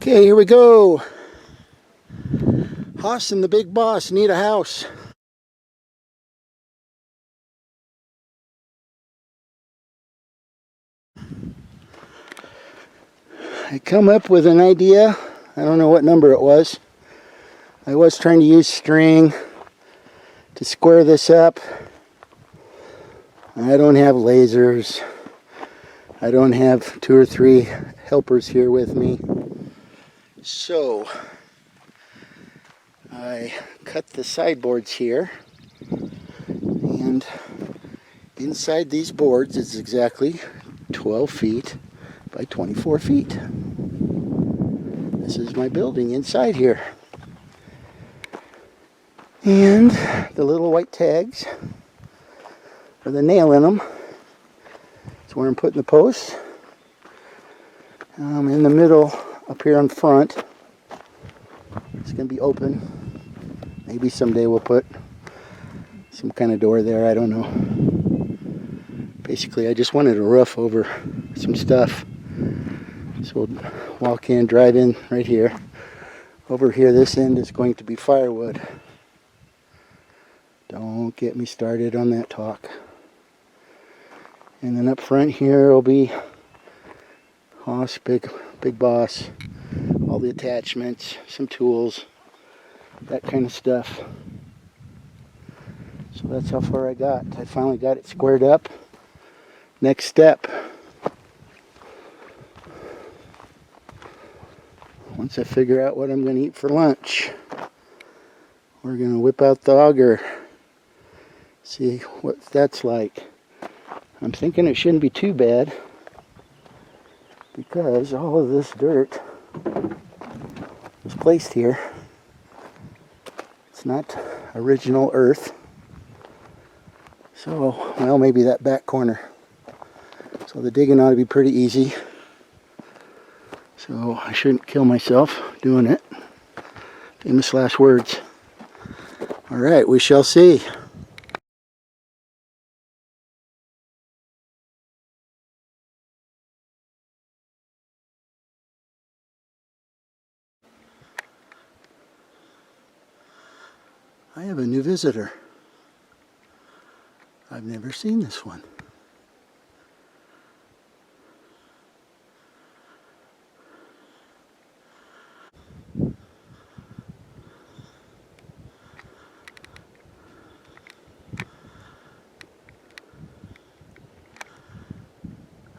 Okay, here we go. Hoss and the big boss need a house. I come up with an idea. I don't know what number it was. I was trying to use string to square this up. I don't have lasers. I don't have 2 or 3 helpers here with me. So I cut the sideboards here, and inside these boards is exactly 12 feet by 24 feet. This is my building inside here. And the little white tags with a nail in them. That's where I'm putting the posts. In the middle, up here in front, it's going to be open. Maybe someday we'll put some kind of door there, I don't know. Basically, I just wanted a roof over some stuff. So we'll walk in, drive in right here. Over here, this end is going to be firewood. Don't get me started on that talk. And then up front here will be Hoss, big boss. All the attachments, some tools, that kind of stuff. So that's how far I got. I finally got it squared up. Next step. Once I figure out what I'm going to eat for lunch, we're going to whip out the auger. See what that's like. I'm thinking it shouldn't be too bad, because all of this dirt was placed here. It's not original earth. So, well, maybe that back corner. So the digging ought to be pretty easy. So I shouldn't kill myself doing it. Famous last words. All right, we shall see. I have a new visitor. I've never seen this one.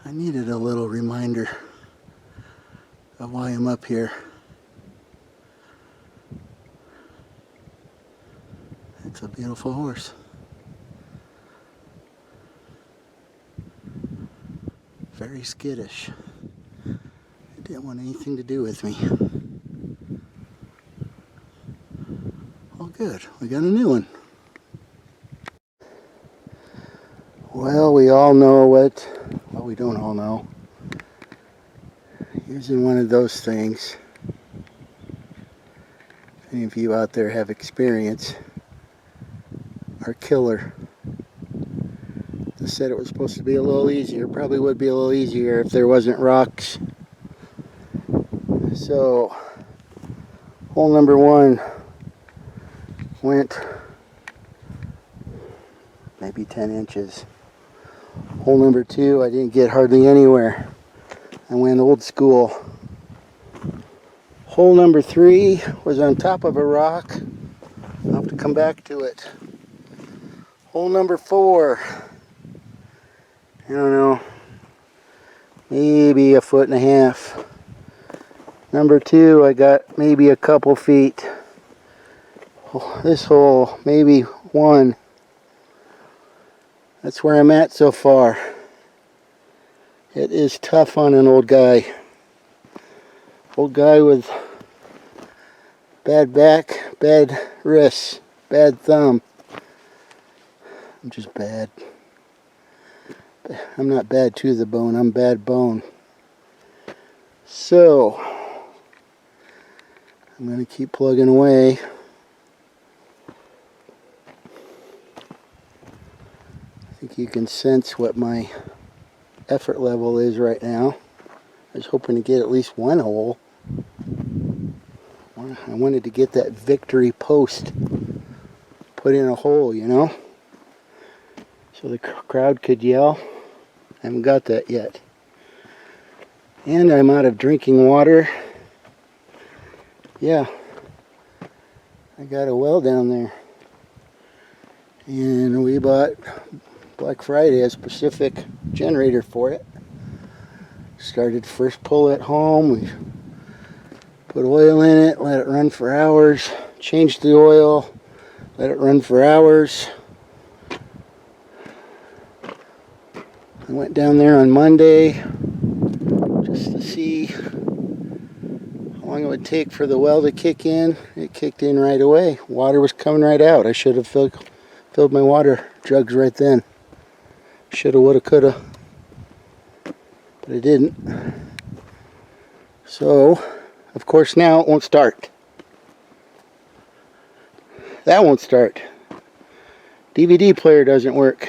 I needed a little reminder of why I'm up here. It's a beautiful horse. Very skittish. It didn't want anything to do with me. Oh good, we got a new one. Well, we all know what, well, we don't all know. Using one of those things, if any of you out there have experience, are killer. They said it was supposed to be a little easier. Probably would be a little easier if there wasn't rocks. So, hole number 1 went maybe 10 inches. Hole number 2, I didn't get hardly anywhere. I went old school. Hole number 3 was on top of a rock. I'll have to come back to it. Hole number 4, I don't know, maybe 1.5 feet. Number 2, I got maybe a couple feet. This hole, maybe 1. That's where I'm at so far. It is tough on an old guy. Old guy with bad back, bad wrists, bad thumb. I'm just bad. I'm not bad to the bone, I'm bad bone. So, I'm going to keep plugging away. I think you can sense what my effort level is right now. I was hoping to get at least one hole. I wanted to get that victory post put in a hole, you know, so the crowd could yell. I haven't got that yet. And I'm out of drinking water. Yeah, I got a well down there. And we bought Black Friday a specific generator for it. Started first pull at home. We put oil in it, let it run for hours, changed the oil, let it run for hours. I went down there on Monday just to see how long it would take for the well to kick in. It kicked in right away. Water was coming right out. I should have filled my water jugs right then. Shoulda, woulda, coulda. But I didn't. So, of course now it won't start. That won't start. DVD player doesn't work.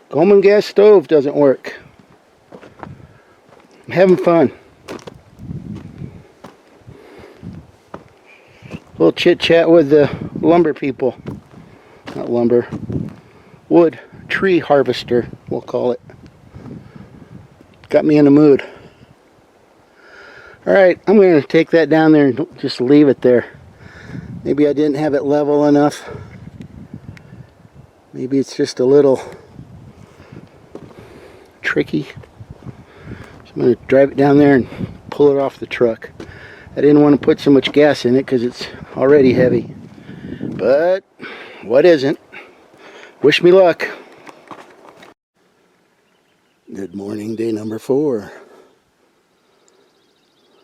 Coleman gas stove doesn't work. I'm having fun. A little chit chat with the lumber people. Not lumber. Wood. Tree harvester, we'll call it. Got me in the mood. Alright, I'm going to take that down there and just leave it there. Maybe I didn't have it level enough. Maybe it's just a little tricky. So I'm going to drive it down there and pull it off the truck. I didn't want to put so much gas in it because it's already heavy. But what isn't? Wish me luck. Good morning, day number 4.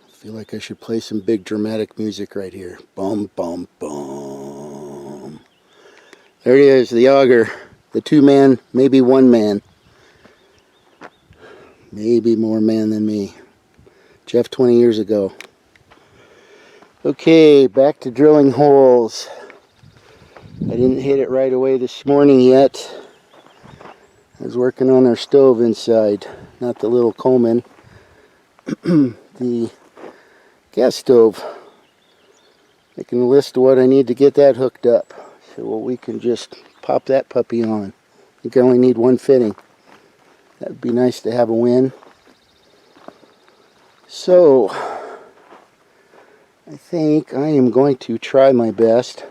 I feel like I should play some big dramatic music right here. Boom, boom, boom. There it is, the auger. The 2-man, maybe 1-man. Maybe more man than me. Jeff 20 years ago. Okay, back to drilling holes. I didn't hit it right away this morning yet. I was working on our stove inside, not the little Coleman, the gas stove. Making a list of what I need to get that hooked up. So we can just pop that puppy on. I think I only need 1 fitting. That would be nice to have a win. So, I think I am going to try my best.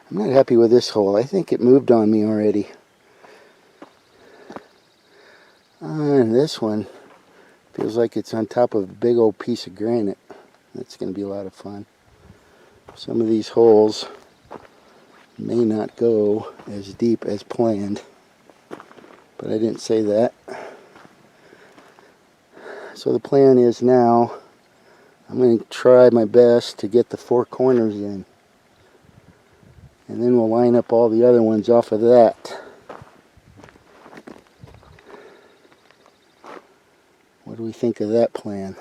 I'm not happy with this hole. I think it moved on me already. And this one feels like it's on top of a big old piece of granite. That's going to be a lot of fun. Some of these holes may not go as deep as planned, but I didn't say that. So the plan is now I'm going to try my best to get the 4 corners in, and then we'll line up all the other ones off of that. What do we think of that plan?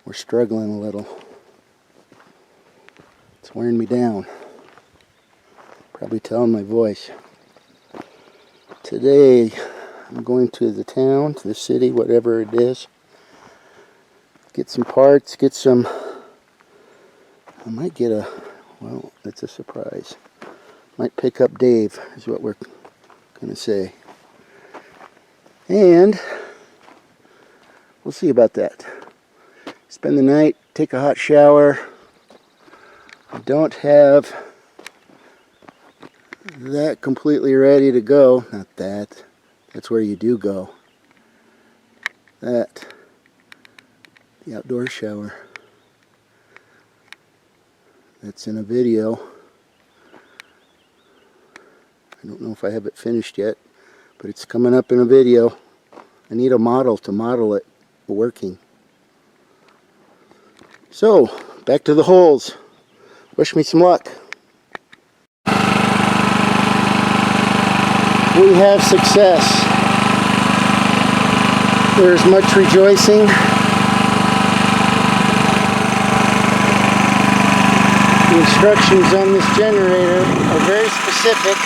We're struggling a little. It's wearing me down. Probably telling my voice. Today I'm going to the town, to the city, whatever it is. Get some parts, get some... I might get a... well, it's a surprise. Might pick up Dave, is what we're going to say. And... we'll see about that. Spend the night, take a hot shower. I don't have that completely ready to go. Not that. That's where you do go. That. The outdoor shower. That's in a video. I don't know if I have it finished yet, but it's coming up in a video. I need a model to model it working. So, back to the holes. Wish me some luck. We have success. There's much rejoicing. The instructions on this generator are very specific.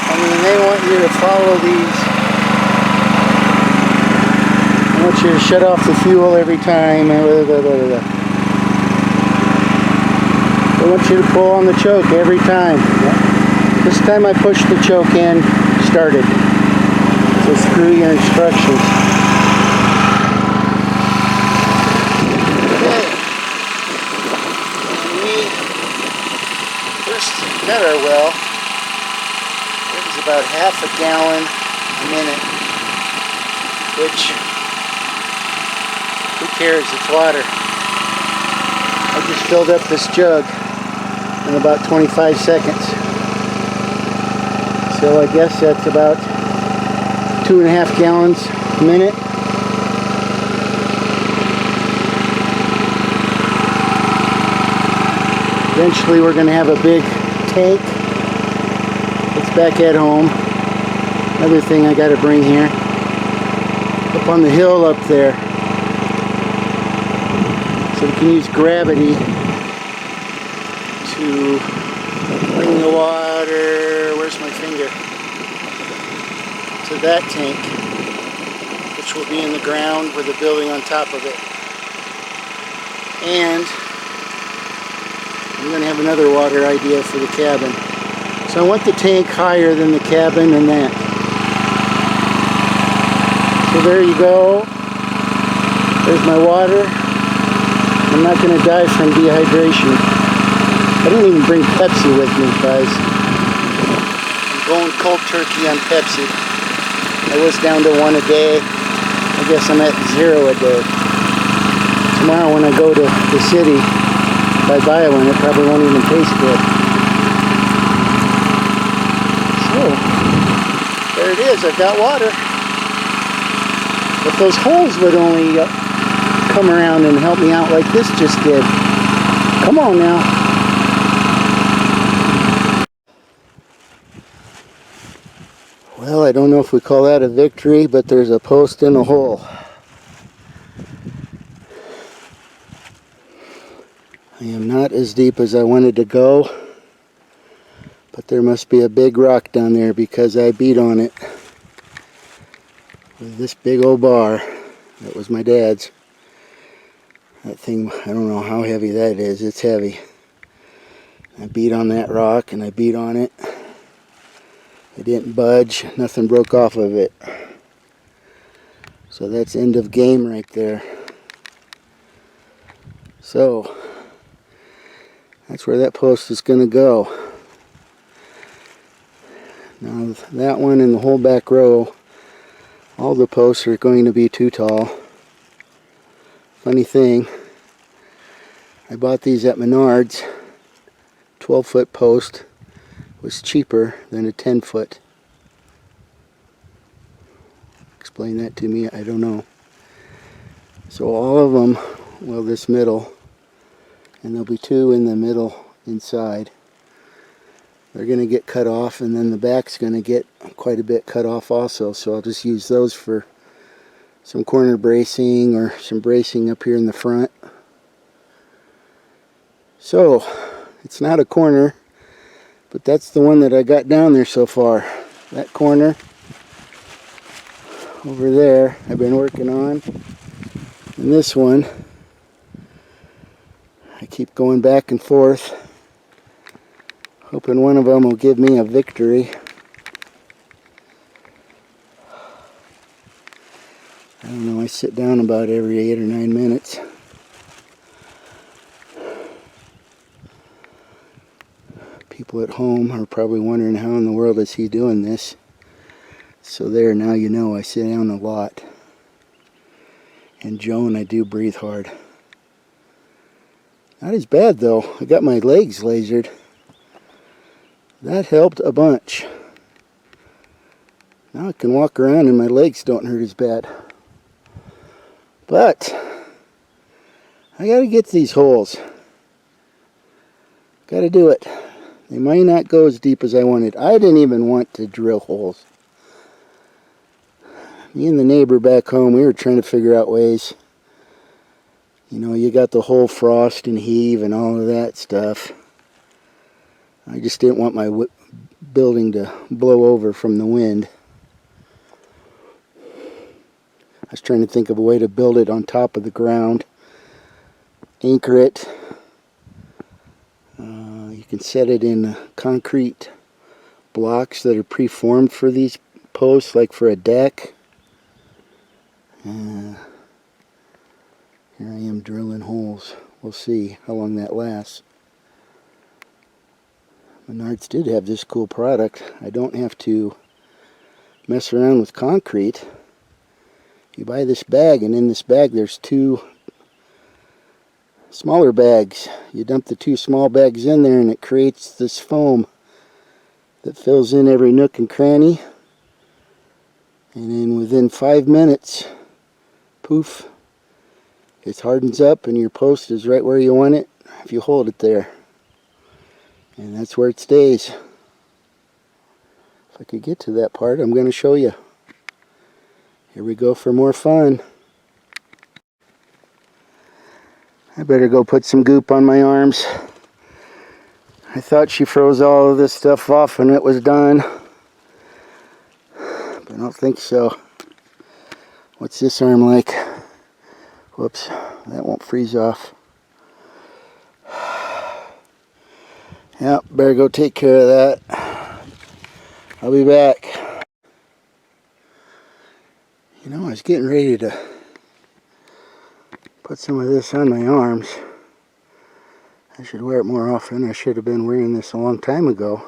I mean, they want you to follow these. I want you to shut off the fuel every time. Blah, blah, blah, blah. I want you to pull on the choke every time. This time I pushed the choke in, started. So screw your instructions. Okay. When we first got our well, it was about half a gallon a minute, which, who cares, it's water. I just filled up this jug in about 25 seconds. So I guess that's about 2.5 gallons a minute. Eventually we're going to have a big tank. It's back at home. Another thing I got to bring here. Up on the hill up there. So we can use gravity to bring the water, where's my finger, to that tank, which will be in the ground with a building on top of it. And I'm going to have another water idea for the cabin. So I want the tank higher than the cabin and that. So there you go. There's my water. I'm not going to die from dehydration. I didn't even bring Pepsi with me, guys. I'm going cold turkey on Pepsi. I was down to 1 a day. I guess I'm at 0 a day. Tomorrow when I go to the city, if I buy one, it probably won't even taste good. So, there it is. I've got water. If those holes would only come around and help me out like this just did. Come on now. Well, I don't know if we call that a victory, but there's a post in a hole. I am not as deep as I wanted to go, but there must be a big rock down there because I beat on it with this big old bar. That was my dad's. That thing, I don't know how heavy that is. It's heavy. I beat on that rock and I beat on it. It didn't budge. Nothing broke off of it. So that's end of game right there. So that's where that post is going to go. Now that one and the whole back row, all the posts are going to be too tall. Funny thing, I bought these at Menards. 12-foot post was cheaper than a 10-foot. Explain that to me, I don't know. So all of them, well, this middle, and there'll be 2 in the middle inside. They're going to get cut off, and then the back's going to get quite a bit cut off also, so I'll just use those for some corner bracing or some bracing up here in the front. So, it's not a corner, but that's the one that I got down there so far. That corner over there I've been working on. And this one, I keep going back and forth, hoping one of them will give me a victory. I don't know, I sit down about every 8 or 9 minutes. People at home are probably wondering how in the world is he doing this. So there, now you know I sit down a lot. And Joan, I do breathe hard. Not as bad though. I got my legs lasered. That helped a bunch. Now I can walk around and my legs don't hurt as bad. But I gotta get these holes. Gotta do it. They might not go as deep as I wanted. I didn't even want to drill holes. Me and the neighbor back home, we were trying to figure out ways. You know, you got the whole frost and heave and all of that stuff. I just didn't want my building to blow over from the wind. I was trying to think of a way to build it on top of the ground. Anchor it. You can set it in concrete blocks that are preformed for these posts, like for a deck. Here I am drilling holes. We'll see how long that lasts. Menards did have this cool product. I don't have to mess around with concrete. You buy this bag, and in this bag there's 2 smaller bags. You dump the 2 small bags in there and it creates this foam that fills in every nook and cranny. And then within 5 minutes, poof, it hardens up and your post is right where you want it if you hold it there. And that's where it stays. If I could get to that part, I'm going to show you. Here we go for more fun. I better go put some goop on my arms. I thought she froze all of this stuff off when it was done, but I don't think so. What's this arm like? Whoops, that won't freeze off. Yep, better go take care of that. I'll be back. You know, I was getting ready to put some of this on my arms. I should wear it more often. I should have been wearing this a long time ago.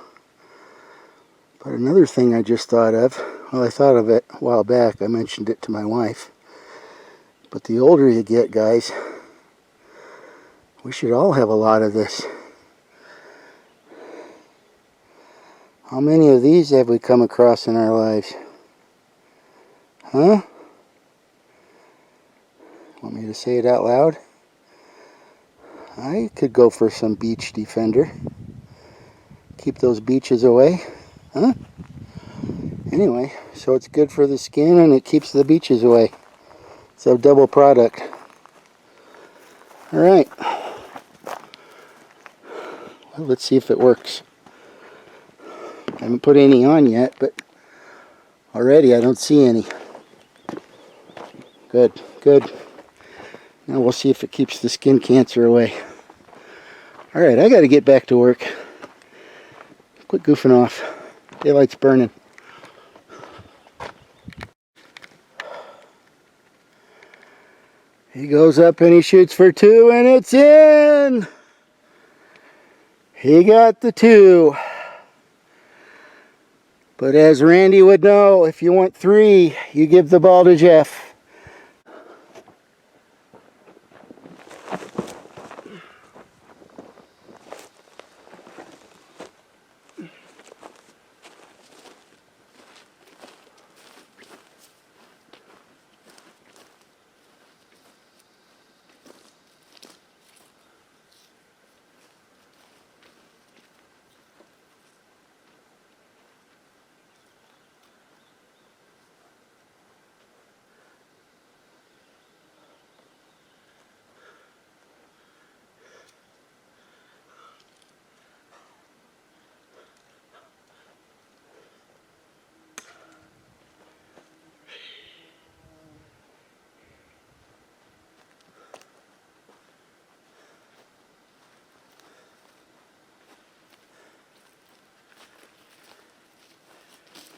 But another thing I just thought of, well, I thought of it a while back. I mentioned it to my wife. But the older you get, guys, we should all have a lot of this. How many of these have we come across in our lives? Huh? Want me to say it out loud? I could go for some beach defender. Keep those beaches away. Huh? Anyway, so it's good for the skin and it keeps the beaches away. It's a double product. Alright. Well, let's see if it works. I haven't put any on yet, but already I don't see any. Good, good. Now we'll see if it keeps the skin cancer away. Alright, I gotta get back to work. Quit goofing off. Daylight's burning. He goes up and he shoots for 2 and it's in! He got the 2. But as Randy would know, if you want 3, you give the ball to Jeff.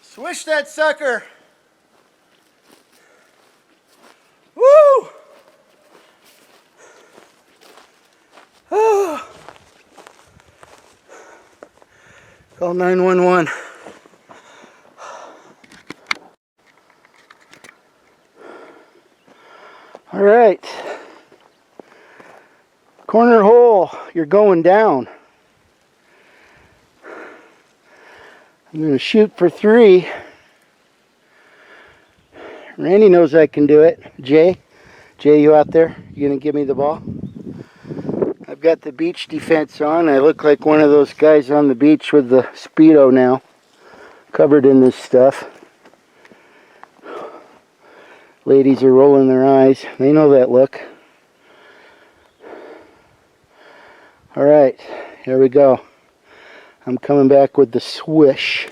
Swish that sucker! Woo! Oh. Call 911. All right. Corner hole, you're going down. I'm going to shoot for 3. Randy knows I can do it. Jay, you out there? You going to give me the ball? I've got the beach defense on. I look like one of those guys on the beach with the Speedo now, covered in this stuff. Ladies are rolling their eyes. They know that look. All right, here we go. I'm coming back with the swish.